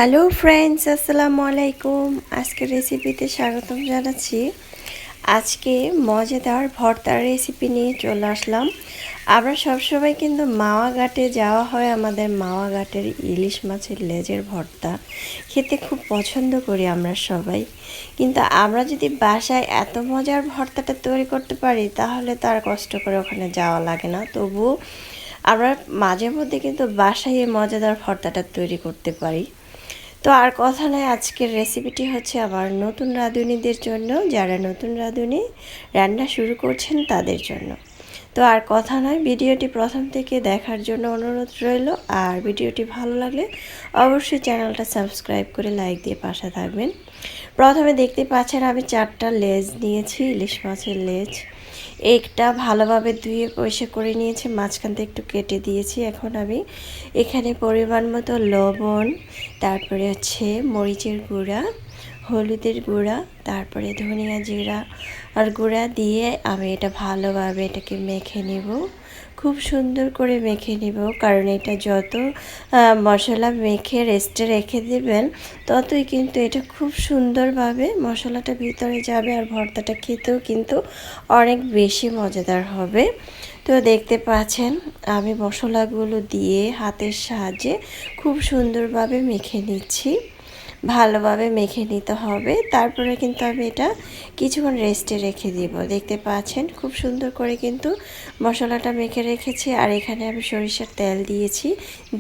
Hello friends, আসসালামু আলাইকুম। আজকের রেসিপিতে স্বাগতম জানাচ্ছি। আজকে মজাদার ভর্তার রেসিপি নিয়ে চলে আসলাম। আমরা সবসময় কিন্তু মাওয়া ঘাটে যাওয়া হয়, আমাদের মাওয়া ঘাটের ইলিশ মাছের লেজের ভর্তা খেতে খুব পছন্দ করি আমরা সবাই। কিন্তু আমরা যদি বাসায় এত মজার ভর্তাটা তৈরি করতে পারি তাহলে তার কষ্ট করে ওখানে যাওয়া লাগে না। তবুও আমরা মাঝে মধ্যে কিন্তু বাসায় এই মজাদার ভর্তাটা তৈরি করতে পারি। তো আর কথা নয়, আজকের রেসিপিটি হচ্ছে আমার নতুন রাঁধুনিদের জন্য, যারা নতুন রাঁধুনি রান্না শুরু করছেন তাদের জন্য। তো আর কথা নয়, ভিডিওটি প্রথম থেকে দেখার জন্য অনুরোধ রইল। আর ভিডিওটি ভালো লাগলে অবশ্যই চ্যানেলটা সাবস্ক্রাইব করে লাইক দিয়ে পাশে থাকবেন। প্রথমে দেখতে পাচ্ছেন আমি 4টা লেজ নিয়েছি, ইলিশ মাছের লেজ। একটা ভালোভাবে ধুয়ে পরিষ্কার করে নিয়েছি, মাঝখান থেকে একটু কেটে দিয়েছি। এখন আমি এখানে পরিমাণ মতো লবণ, তারপরে হচ্ছে মরিচের গুঁড়া, হলুদের গুঁড়া, তারপরে ধনিয়া জিরা আর গুঁড়া দিয়ে আমি এটা ভালোভাবে এটাকে মেখে নেব। খুব সুন্দর করে মেখে নেব, কারণ এটা যত মশলা মেখে রেস্টে রেখে দেবেন ততই কিন্তু এটা খুব সুন্দরভাবে মশলাটা ভিতরে যাবে, আর ভর্তাটা খেতেও কিন্তু অনেক বেশি মজাদার হবে। তো দেখতে পাচ্ছেন আমি মশলাগুলো দিয়ে হাতের সাহায্যে খুব সুন্দরভাবে মেখে নিচ্ছি। ভালোভাবে মেখে নিতে হবে, তারপরে কিন্তু আমি এটা কিছুক্ষণ রেস্টে রেখে দিব। দেখতে পাচ্ছেন খুব সুন্দর করে কিন্তু মশলাটা মেখে রেখেছি। আর এখানে আমি সরিষার তেল দিয়েছি,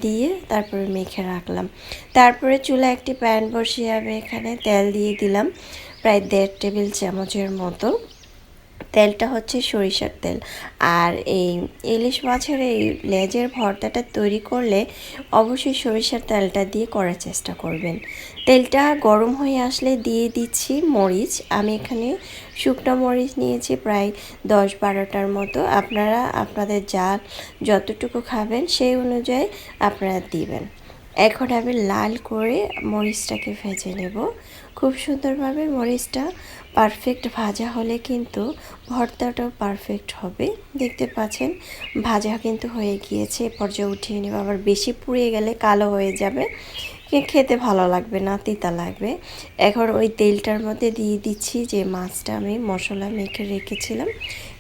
দিয়ে তারপরে মেখে রাখলাম। তারপরে চুলায় একটি প্যান বসিয়ে আমি এখানে তেল দিয়ে দিলাম, প্রায় 1.5 টেবিল চামচের মতো। তেলটা হচ্ছে সরিষার তেল। আর এই ইলিশ মাছের এই লেজের ভর্তাটা তৈরি করলে অবশ্যই সরিষার তেলটা দিয়ে করার চেষ্টা করবেন। তেলটা গরম হয়ে আসলে দিয়ে দিচ্ছি মরিচ। আমি এখানে শুকনো মরিচ নিয়েছি প্রায় 10-12টার মতো। আপনারা আপনাদের জাল যতটুকু খাবেন সেই অনুযায়ী আপনারা দিবেন। এখন আমি লাল করে মরিচটাকে ভেজে নেব। খুব সুন্দরভাবে মরিচটা পারফেক্ট ভাজা হলে কিন্তু ভর্তাটাও পারফেক্ট হবে। দেখতে পাচ্ছেন ভাজা কিন্তু হয়ে গিয়েছে, এ পর্যায়ে উঠিয়ে নেব। আবার বেশি পুড়িয়ে গেলে কালো হয়ে যাবে, খেতে ভালো লাগবে না, তিতা লাগবে। এখন ওই তেলটার মধ্যে দিয়ে দিচ্ছি যে মাছটা আমি মশলা মেখে রেখেছিলাম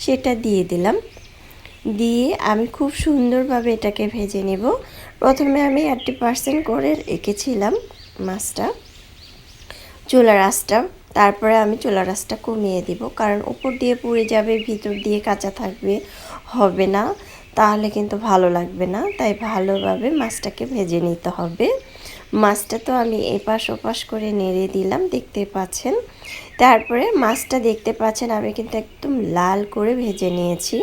সেটা দিয়ে দিলাম। দিয়ে আমি খুব সুন্দরভাবে এটাকে ভেজে নেব। প্রথমে আমি 80% করে রেখেছিলাম মাছটা, চুলার আঁচটা। তারপরে আমি চুলার আঁচটা কমিয়ে দিব, কারণ উপর দিয়ে পুড়ে যাবে, ভিতর দিয়ে কাঁচা থাকবে, হবে না, তাহলে কিন্তু ভালো লাগবে না। তাই ভালোভাবে মাছটাকে ভেজে নিতে হবে। মাছটা তো আমি এপাশ ওপাশ করে নেড়ে দিলাম, দেখতে পাচ্ছেন। তারপরে মাছটা দেখতে পাচ্ছেন আমি কিন্তু একদম লাল করে ভেজে নিয়েছি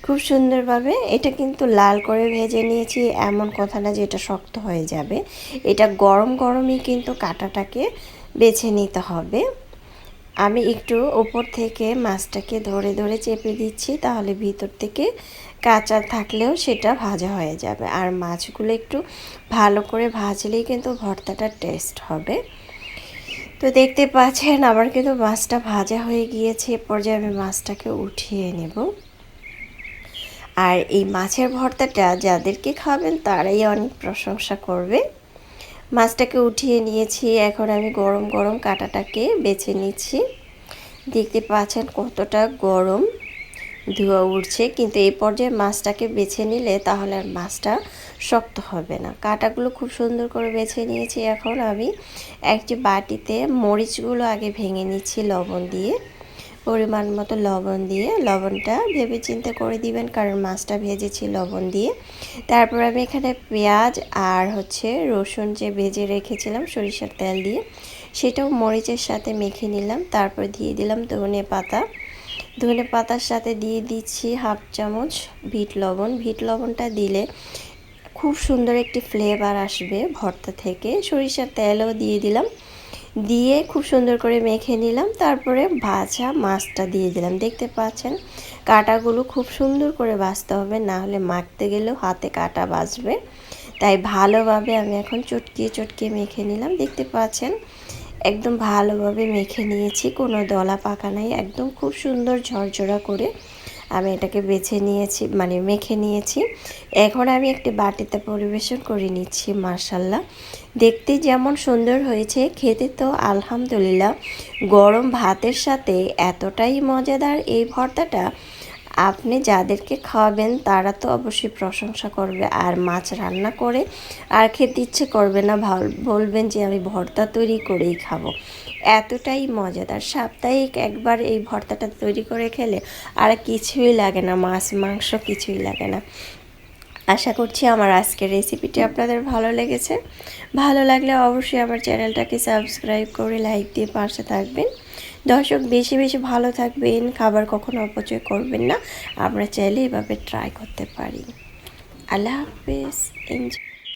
খুব সুন্দরভাবে। এটা কিন্তু লাল করে ভেজে নিয়েছি, এমন কথা না যে এটা শক্ত হয়ে যাবে। এটা গরম গরমই কিন্তু কাঁটাটাকে বেছে নিতে হবে। আমি একটু ওপর থেকে মাছটাকে ধরে ধরে চেপে দিচ্ছি, তাহলে ভিতর থেকে কাঁচা থাকলেও সেটা ভাজা হয়ে যাবে। আর মাছগুলো একটু ভালো করে ভাজলেই কিন্তু ভর্তাটা টেস্ট হবে। তো দেখতে পাচ্ছেন আমার কিন্তু মাছটা ভাজা হয়ে গিয়েছে। এ পর্যায়ে আমি মাছটাকে উঠিয়ে নেব। আর এই মাছের ভর্তাটা যাদেরকে খাবেন তারাই অনেক প্রশংসা করবে। মাছটাকে উঠিয়ে নিয়েছি, এখন আমি গরম গরম কাঁটাটাকে বেছে নিচ্ছি। দেখতে পাচ্ছেন কতটা গরম ধোঁয়া উঠছে, কিন্তু এই পর্যায়ে মাছটাকে বেছে নিলে তাহলে আর মাছটা শক্ত হবে না। কাঁটাগুলো খুব সুন্দর করে বেছে নিয়েছি। এখন আমি একটি বাটিতে মরিচগুলো আগে ভেঙে নিচ্ছি লবণ দিয়ে, পরিমাণ মতো লবণ দিয়ে। লবণটা ভেবে চিন্তে করে দিবেন, কারণ মাছটা ভেজেছি লবণ দিয়ে। তারপর আমি এখানে পেঁয়াজ আর হচ্ছে রসুন যে ভেজে রেখেছিলাম সরিষার তেল দিয়ে, সেটাও মরিচের সাথে মেখে নিলাম। তারপর দিয়ে দিলাম ধনে পাতা। ধনে পাতার সাথে দিয়ে দিচ্ছি 1/2 চামচ বিট লবণ। বিট লবণটা দিলে খুব সুন্দর একটি ফ্লেভার আসবে ভর্তা থেকে। সরিষার তেলও দিয়ে দিলাম, দিয়ে খুব সুন্দর করে মেখে নিলাম। তারপরে ভাজা মাছটা দিয়ে দিলাম। দেখতে পাচ্ছেন কাঁটাগুলো খুব সুন্দর করে ভাজতে হবে, না হলে মাখতে গেলেও হাতে কাঁটা বাজবে। তাই ভালোভাবে আমি এখন চটকিয়ে চটকিয়ে মেখে নিলাম। দেখতে পাচ্ছেন একদম ভালোভাবে মেখে নিয়েছি, কোনো দলা পাকা নাই, একদম খুব সুন্দর ঝরঝরা করে আমি এটাকে বেছে নিয়েছি, মেখে নিয়েছি। এখন আমি একটি বাটিতে পরিবেশন করে নিচ্ছি। মাশাআল্লাহ দেখতে যেমন সুন্দর হয়েছে, খেতে তো আলহামদুলিল্লাহ। গরম ভাতের সাথে এতটাই মজাদার এই ভর্তাটা, আপনি যাদেরকে খাওয়াবেন তারা তো অবশ্যই প্রশংসা করবে। আর মাছ রান্না করে আর খেতে ইচ্ছে করবে না, বলবেন যে আমি ভর্তা তৈরি করেই খাবো। এতটাই মজাদার, সাপ্তাহিক একবার এই ভর্তাটা তৈরি করে খেলে আর কিছুই লাগে না, মাছ মাংস কিছুই লাগে না। আশা করছি আমার আজকের রেসিপিটি আপনাদের ভালো লেগেছে। ভালো লাগলে অবশ্যই আমার চ্যানেলটাকে সাবস্ক্রাইব করে লাইক দিয়ে পাশে থাকবেন। দর্শক, বেশি বেশি ভালো থাকবেন, খাবার কখনো অপচয় করবেন না। আমরা চাইলে এভাবে ট্রাই করতে পারি। আল্লাহ হাফেজ। এনজয়।